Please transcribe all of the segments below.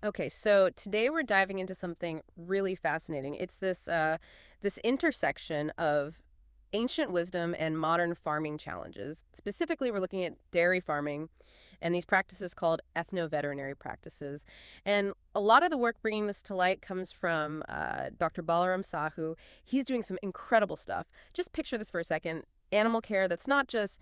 Okay, so today we're diving into something really fascinating. It's this intersection of ancient wisdom and modern farming challenges. Specifically, we're looking at dairy farming and these practices called ethno-veterinary practices. And a lot of the work bringing this to light comes from Dr. Balaram Sahu. He's doing some incredible stuff. Just picture this for a second: animal care that's not just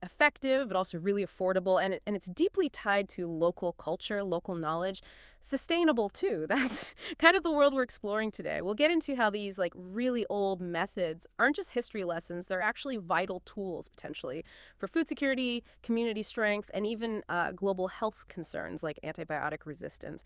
effective, but also really affordable. And it's deeply tied to local culture, local knowledge, sustainable too. That's kind of the world we're exploring today. We'll get into how these like really old methods aren't just history lessons, they're actually vital tools potentially for food security, community strength, and even global health concerns like antibiotic resistance.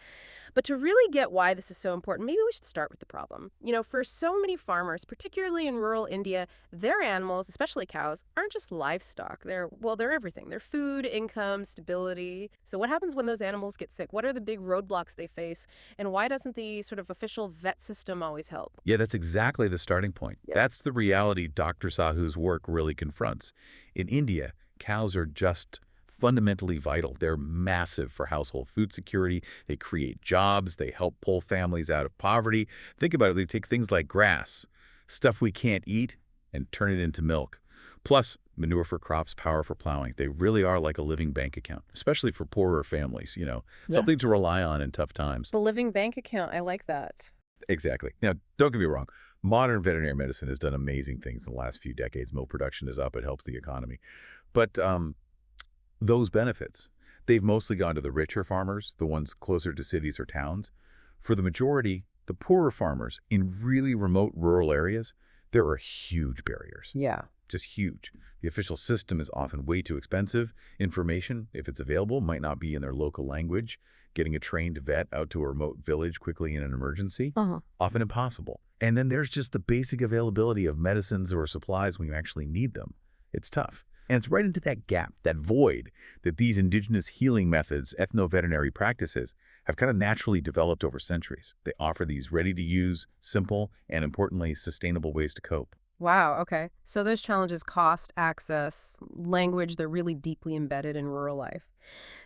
But to really get why this is so important, maybe we should start with the problem. For so many farmers, particularly in rural India, their animals, especially cows, aren't just livestock. They're everything. They're food, income, stability. So what happens when those animals get sick? What are the big roadblocks they face? And why doesn't the sort of official vet system always help? Yeah, that's exactly the starting point. Yep. That's the reality Dr. Sahu's work really confronts. In India, cows are just fundamentally vital. They're massive for household food security. They create jobs. They help pull families out of poverty. Think about it. They take things like grass, stuff we can't eat, and turn it into milk. Plus, manure for crops, power for plowing. They really are like a living bank account, especially for poorer families, Yeah. something to rely on in tough times. The living bank account, I like that. Exactly. Now, don't get me wrong. Modern veterinary medicine has done amazing things in the last few decades. Milk production is up. It helps the economy. But those benefits, they've mostly gone to the richer farmers, the ones closer to cities or towns. For the majority, the poorer farmers in really remote rural areas, there are huge barriers, Yeah. just huge. The official system is often way too expensive. Information, if it's available, might not be in their local language. Getting a trained vet out to a remote village quickly in an emergency, Uh-huh. often impossible. And then there's just the basic availability of medicines or supplies when you actually need them. It's tough. And it's right into that gap, that void, that these indigenous healing methods, ethno-veterinary practices, have kind of naturally developed over centuries. They offer these ready-to-use, simple, and importantly, sustainable ways to cope. Wow, okay. So those challenges: cost, access, language, they're really deeply embedded in rural life.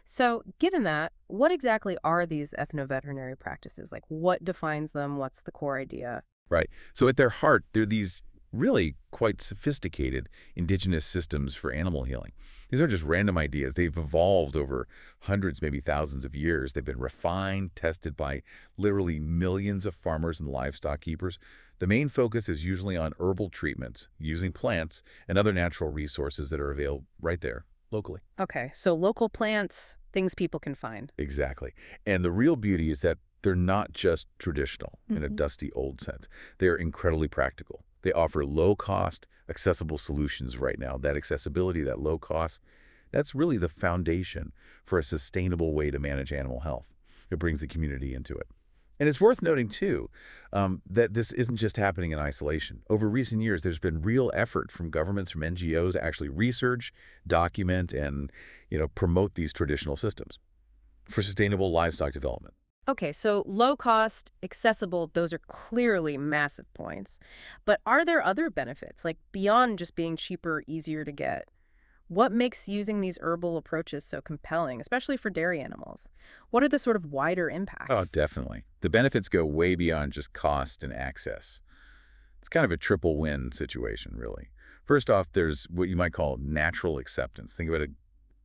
So, given that, what exactly are these ethno-veterinary practices? Like, what defines them? What's the core idea? Right. So at their heart, they're these really quite sophisticated indigenous systems for animal healing. These aren't just random ideas. They've evolved over hundreds, maybe thousands of years. They've been refined, tested by literally millions of farmers and livestock keepers. The main focus is usually on herbal treatments using plants and other natural resources that are available right there locally. Okay, so local plants, things people can find. Exactly. And the real beauty is that they're not just traditional in a Hmm. dusty old sense. They're incredibly practical. They offer low-cost, accessible solutions right now. That accessibility, that low cost, that's really the foundation for a sustainable way to manage animal health. It brings the community into it. And it's worth noting, too, that this isn't just happening in isolation. Over recent years, there's been real effort from governments, from NGOs to actually research, document, and promote these traditional systems for sustainable livestock development. Okay, so low cost, accessible, those are clearly massive points. But are there other benefits, like beyond just being cheaper, easier to get? What makes using these herbal approaches so compelling, especially for dairy animals? What are the sort of wider Oh, impacts? definitely. The benefits go way beyond just cost and access. It's kind of a triple win situation, really. First off, there's what you might call natural acceptance. Think about it.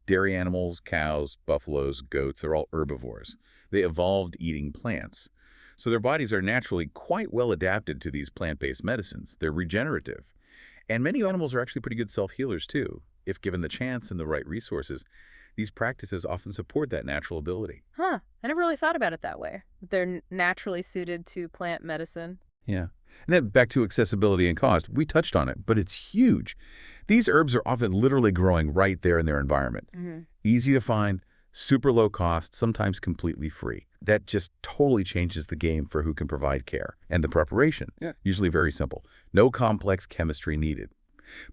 Dairy animals, cows, buffaloes, goats, they're all herbivores. They evolved eating plants. So their bodies are naturally quite well adapted to these plant-based medicines. They're regenerative. And many animals are actually pretty good self-healers too. If given the chance and the right resources, these practices often support that natural ability. Huh, I never really thought about it that way. They're naturally suited to plant medicine. Yeah. And then back to accessibility and cost. We touched on it, but it's huge. These herbs are often literally growing right there in their environment. Hmm. Easy to find, super low cost, sometimes completely free. That just totally changes the game for who can provide care. And the preparation, usually very simple. No complex chemistry needed.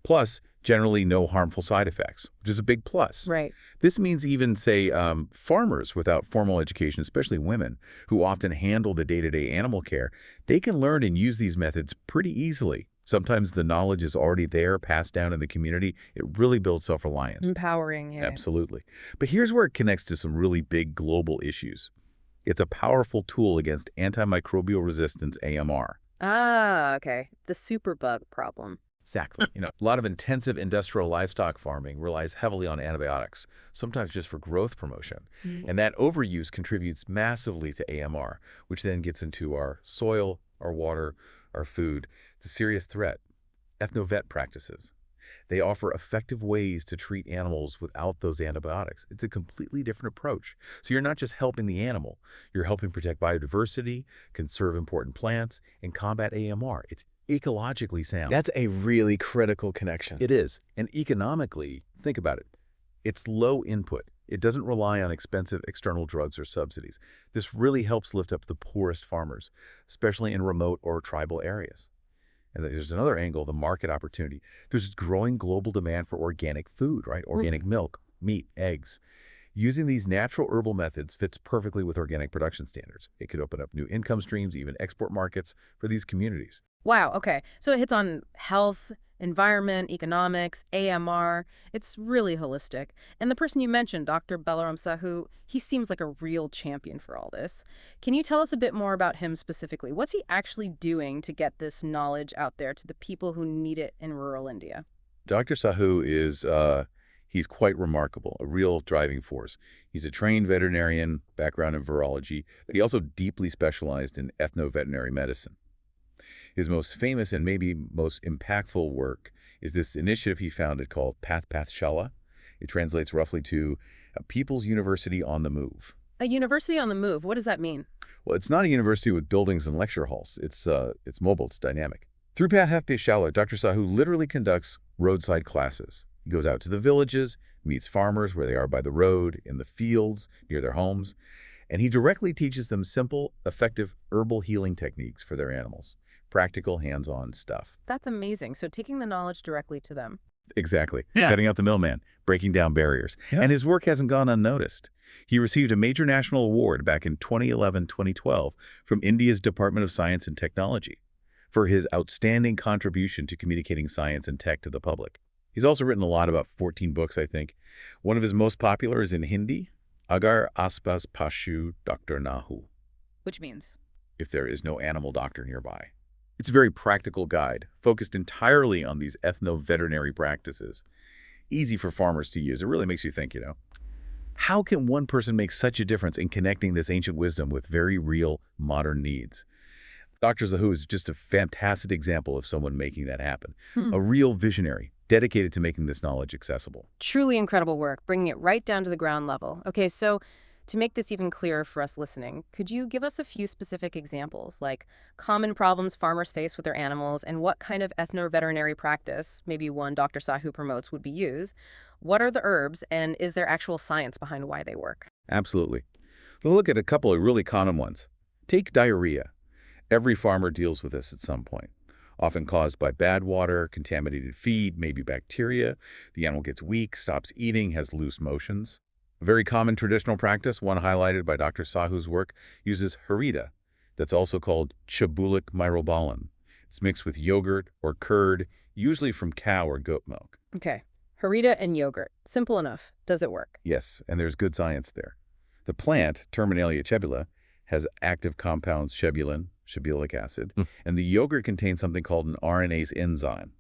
Plus, generally no harmful side effects, which is a big plus. Right. This means even, say, farmers without formal education, especially women, who often handle the day-to-day animal care, they can learn and use these methods pretty easily. Sometimes the knowledge is already there, passed down in the community. It really builds self-reliance. Empowering, yeah. Absolutely. But here's where it connects to some really big global issues. It's a powerful tool against antimicrobial resistance, AMR. Ah, okay. The superbug problem. Exactly. A lot of intensive industrial livestock farming relies heavily on antibiotics, sometimes just for growth promotion. And that overuse contributes massively to AMR, which then gets into our soil, our water, our food. It's a serious threat. Ethnovet practices. They offer effective ways to treat animals without those antibiotics. It's a completely different approach. So you're not just helping the animal, you're helping protect biodiversity, conserve important plants, and combat AMR. It's ecologically sound. That's a really critical connection. It is. And economically, think about it. It's low input. It doesn't rely on expensive external drugs or subsidies. This really helps lift up the poorest farmers, especially in remote or tribal areas. And there's another angle, the market opportunity. There's growing global demand for organic food, right? Organic milk, meat, eggs. Using these natural herbal methods fits perfectly with organic production standards. It could open up new income streams, even export markets for these communities. Wow, okay. So it hits on health, environment, economics, AMR. It's really holistic. And the person you mentioned, Dr. Balaram Sahu, he seems like a real champion for all this. Can you tell us a bit more about him specifically? What's he actually doing to get this knowledge out there to the people who need it in rural India? Dr. Sahu is, he's quite remarkable, a real driving force. He's a trained veterinarian, background in virology, but he also deeply specialized in ethno-veterinary medicine. His most famous and maybe most impactful work is this initiative he founded called Pathshala. It translates roughly to a People's University on the Move. A university on the move, what does that mean? Well, it's not a university with buildings and lecture halls. It's mobile, it's dynamic. Through Pathshala, Dr. Sahu literally conducts roadside classes. He goes out to the villages, meets farmers where they are by the road, in the fields, near their homes, and he directly teaches them simple, effective herbal healing techniques for their animals. Practical, hands-on stuff. That's amazing. So taking the knowledge directly to them. Exactly. Yeah. Cutting out the middleman, breaking down barriers. Yeah. And his work hasn't gone unnoticed. He received a major national award back in 2011-2012 from India's Department of Science and Technology for his outstanding contribution to communicating science and tech to the public. He's also written a lot, about 14 books, I think. One of his most popular is in Hindi, Agar Aspas Pashu Dr. Nahu, Which means? if there is no animal doctor nearby. It's a very practical guide, focused entirely on these ethno-veterinary practices. Easy for farmers to use. It really makes you think, how can one person make such a difference in connecting this ancient wisdom with very real modern needs? Dr. Sahu is just a fantastic example of someone making that happen. A real visionary, dedicated to making this knowledge accessible. Truly incredible work, bringing it right down to the ground level. Okay, so to make this even clearer for us listening, could you give us a few specific examples, like common problems farmers face with their animals and what kind of ethno-veterinary practice, maybe one Dr. Sahu promotes, would be used? What are the herbs, and is there actual science behind why they work? Absolutely. We'll look at a couple of really common ones. Take diarrhea. Every farmer deals with this at some point, often caused by bad water, contaminated feed, maybe bacteria. The animal gets weak, stops eating, has loose motions. A very common traditional practice, one highlighted by Dr. Sahu's work, uses harita, that's also called chabulic myrobalan. It's mixed with yogurt or curd, usually from cow or goat milk. Okay, harita and yogurt. Simple enough. Does it work? Yes, and there's good science there. The plant, Terminalia chebula, has active compounds shebulin, shebulic acid, and the yogurt contains something called an RNase enzyme.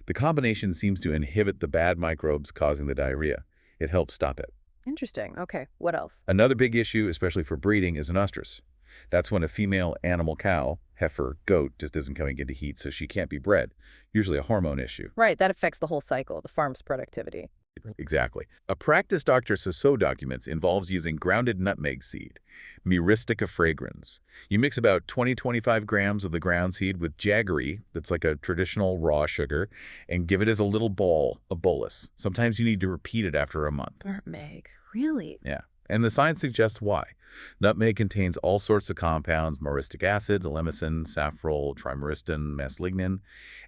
The combination seems to inhibit the bad microbes causing the diarrhea. It helps stop it. Interesting. Okay, what else? Another big issue, especially for breeding, is an oestrus. That's when a female animal cow, heifer, goat, just isn't coming into heat, so she can't be bred. Usually a hormone issue. Right, that affects the whole cycle, the farm's productivity. Exactly. A practice Dr. Sahu documents involves using grounded nutmeg seed, Myristica fragrans. You mix about 20-25 grams of the ground seed with jaggery, that's like a traditional raw sugar, and give it as a little ball, a bolus. Sometimes you need to repeat it after a month. Nutmeg, really? Yeah, and the science suggests why. Nutmeg contains all sorts of compounds, myristic acid, lemicin, safrole, trimyristin, meslignin,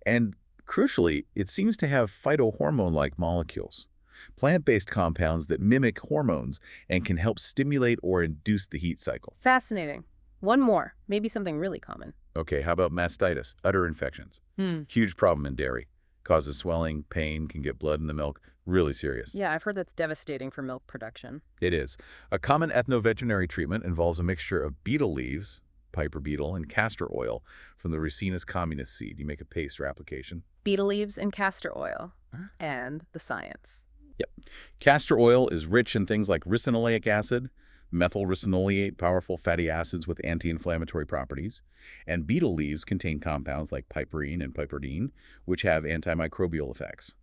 and crucially, it seems to have phytohormone-like molecules. Plant-based compounds that mimic hormones and can help stimulate or induce the heat cycle. Fascinating. One more, maybe something really common. Okay, how about mastitis, udder infections? Huge problem in dairy. Causes swelling, pain, can get blood in the milk. Really serious. Yeah, I've heard that's devastating for milk production. It is. A common ethno-veterinary treatment involves a mixture of betel leaves, Piper beetle, and castor oil from the Ricinus communis seed. You make a paste for application. Betel leaves and castor oil. And the science. Yep. Castor oil is rich in things like ricinoleic acid, methyl ricinoleate, powerful fatty acids with anti-inflammatory properties, and betel leaves contain compounds like piperine and piperidine, which have antimicrobial effects.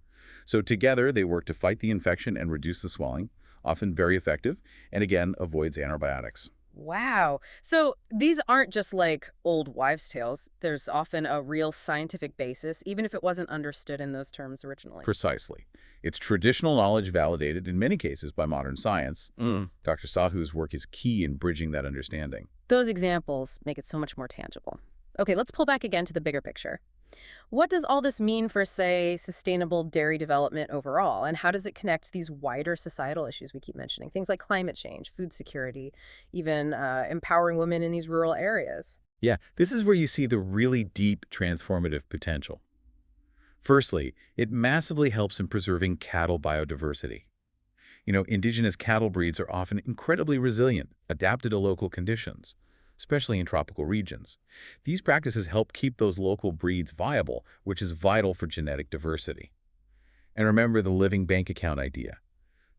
So together, they work to fight the infection and reduce the swelling, often very effective, and again, avoids antibiotics. Wow. So these aren't just like old wives' tales. There's often a real scientific basis, even if it wasn't understood in those terms originally. Precisely. It's traditional knowledge validated in many cases by modern science. Dr. Sahu's work is key in bridging that understanding. Those examples make it so much more tangible. Okay, let's pull back again to the bigger picture. What does all this mean for, say, sustainable dairy development overall? And how does it connect these wider societal issues we keep mentioning? Things like climate change, food security, even empowering women in these rural areas. Yeah, this is where you see the really deep transformative potential. Firstly, it massively helps in preserving cattle biodiversity. Indigenous cattle breeds are often incredibly resilient, adapted to local conditions, especially in tropical regions. These practices help keep those local breeds viable, which is vital for genetic diversity. And remember the living bank account idea.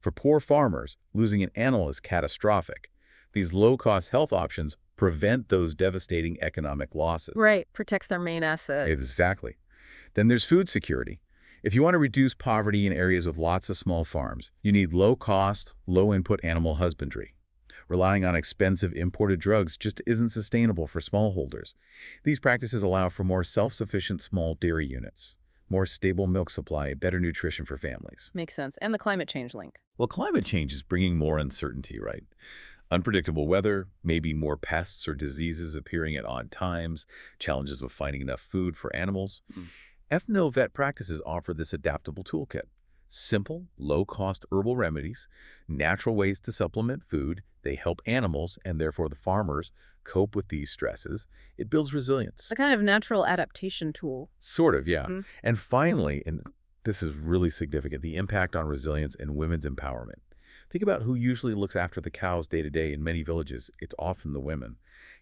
For poor farmers, losing an animal is catastrophic. These low-cost health options prevent those devastating economic losses. Right, protects their main asset. Exactly. Then there's food security. If you want to reduce poverty in areas with lots of small farms, you need low-cost, low-input animal husbandry. Relying on expensive imported drugs just isn't sustainable for smallholders. These practices allow for more self-sufficient small dairy units, more stable milk supply, better nutrition for families. Makes sense. And the climate change link. Well, climate change is bringing more uncertainty, right? Unpredictable weather, maybe more pests or diseases appearing at odd times, challenges with finding enough food for animals. Ethno-vet practices offer this adaptable toolkit. Simple, low-cost herbal remedies, natural ways to supplement food. They help animals, and therefore the farmers, cope with these stresses. It builds resilience. A kind of natural adaptation tool. Sort of, yeah. And finally, and this is really significant, the impact on resilience and women's empowerment. Think about who usually looks after the cows day to day in many villages. It's often the women.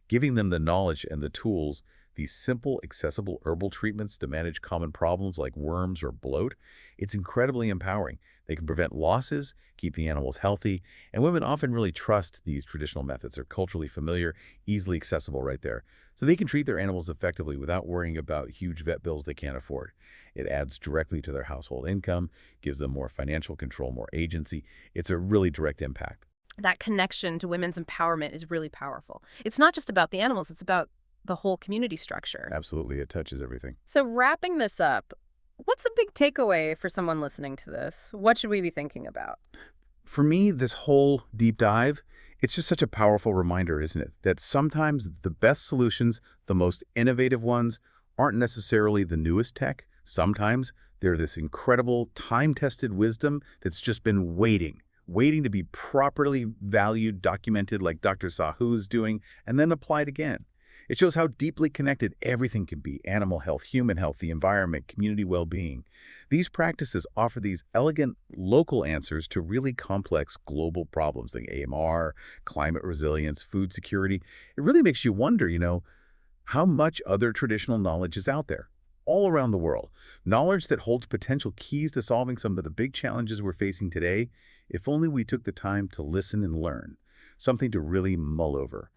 Giving them the knowledge and the tools, these simple, accessible herbal treatments to manage common problems like worms or bloat, it's incredibly empowering. They can prevent losses, keep the animals healthy, and women often really trust these traditional methods. They're culturally familiar, easily accessible right there. So they can treat their animals effectively without worrying about huge vet bills they can't afford. It adds directly to their household income, gives them more financial control, more agency. It's a really direct impact. That connection to women's empowerment is really powerful. It's not just about the animals, it's about the whole community structure. Absolutely. It touches everything. So wrapping this up, what's the big takeaway for someone listening to this? What should we be thinking about? For me, this whole deep dive, it's just such a powerful reminder, isn't it? That sometimes the best solutions, the most innovative ones, aren't necessarily the newest tech. Sometimes they're this incredible time-tested wisdom that's just been waiting to be properly valued, documented like Dr. Sahu's doing, and then applied again. It shows how deeply connected everything can be: animal health, human health, the environment, community well-being. These practices offer these elegant local answers to really complex global problems like AMR, climate resilience, food security. It really makes you wonder, how much other traditional knowledge is out there all around the world. Knowledge that holds potential keys to solving some of the big challenges we're facing today, if only we took the time to listen and learn. Something to really mull over.